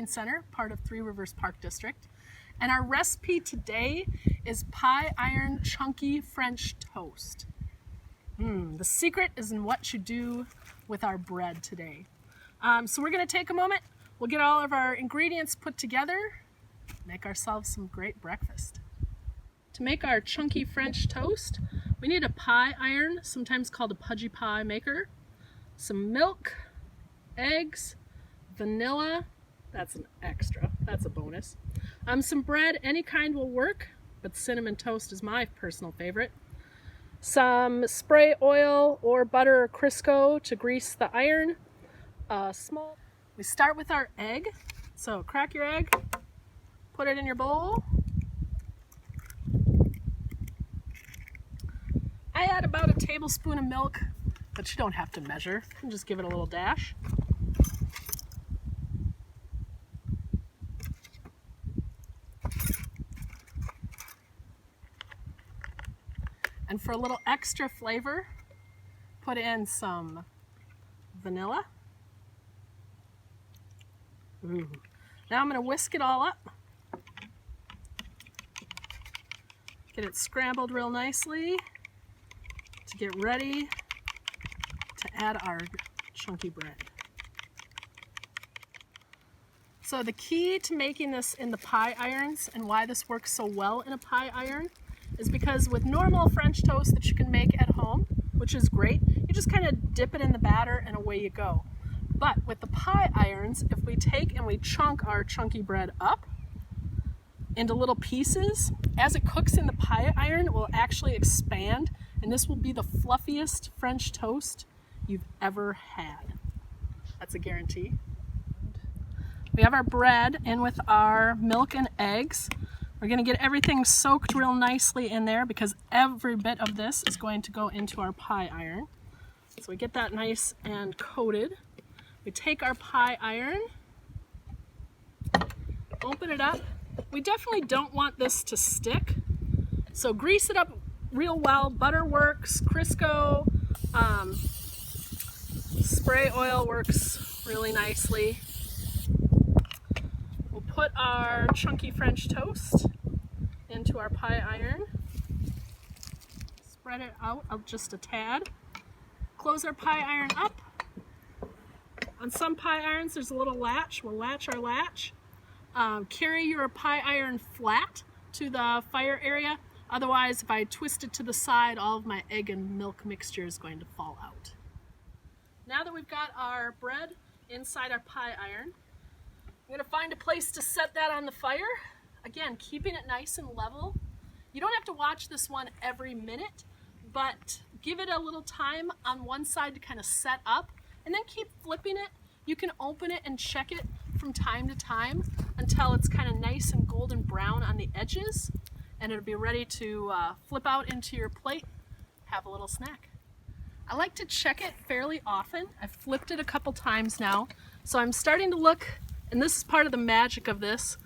Shopping Center, part of Three Rivers Park District. And our recipe today is pie iron chunky French toast. The secret is in what you do with our bread today. So we're going to take a moment, we'll get all of our ingredients put together, make ourselves some great breakfast. To make our chunky French toast, we need a pie iron, sometimes called a pudgy pie maker, some milk, eggs, vanilla, that's an extra, that's a bonus, some bread, any kind will work, but cinnamon toast is my personal favorite, some spray oil or butter or Crisco to grease the iron, we start with our egg, so crack your egg, put it in your bowl. I add about a tablespoon of milk, but you don't have to measure. You can just give it a little dash. And for a little extra flavor, put in some vanilla. Ooh. Now I'm going to whisk it all up. Get it scrambled real nicely to get ready to add our chunky bread. So the key to making this in the pie irons and why this works so well in a pie iron is because with normal French toast that you can make at home, which is great, you just kind of dip it in the batter and away you go. But with the pie irons, if we take and we chunk our chunky bread up into little pieces, as it cooks in the pie iron, it will actually expand, and this will be the fluffiest French toast you've ever had. That's a guarantee. We have our bread in with our milk and eggs. We're going to get everything soaked real nicely in there because every bit of this is going to go into our pie iron. So we get that nice and coated. We take our pie iron, open it up. We definitely don't want this to stick, so grease it up real well. Butter works, Crisco, spray oil works really nicely. We'll put our chunky French toast into our pie iron, spread it out just a tad, close our pie iron up. On some pie irons there's a little latch, we'll latch our latch. Carry your pie iron flat to the fire area, otherwise if I twist it to the side all of my egg and milk mixture is going to fall out. Now that we've got our bread inside our pie iron, I'm going to find a place to set that on the fire. Again, keeping it nice and level. You don't have to watch this one every minute, but give it a little time on one side to kind of set up, and then keep flipping it. You can open it and check it from time to time until it's kind of nice and golden brown on the edges, and it'll be ready to flip out into your plate, have a little snack. I like to check it fairly often. I've flipped it a couple times now, so I'm starting to look, and this is part of the magic of this,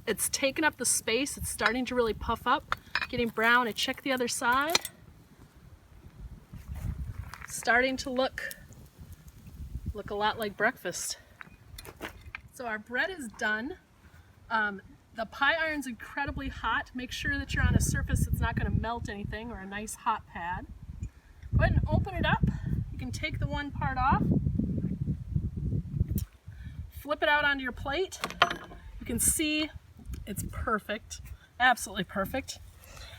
it's taken up the space, it's starting to really puff up, getting brown. I check the other side, starting to look a lot like breakfast. So our bread is done. The pie iron's incredibly hot. Make sure that you're on a surface that's not going to melt anything, or a nice hot pad. Go ahead and open it up. You can take the one part off, flip it out onto your plate. You can see it's perfect, absolutely perfect.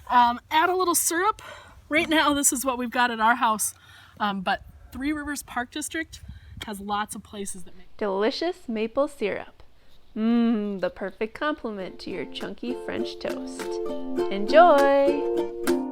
Add a little syrup. Right now this is what we've got at our house, but Three Rivers Park District has lots of places that make delicious maple syrup. The perfect complement to your chunky French toast. Enjoy!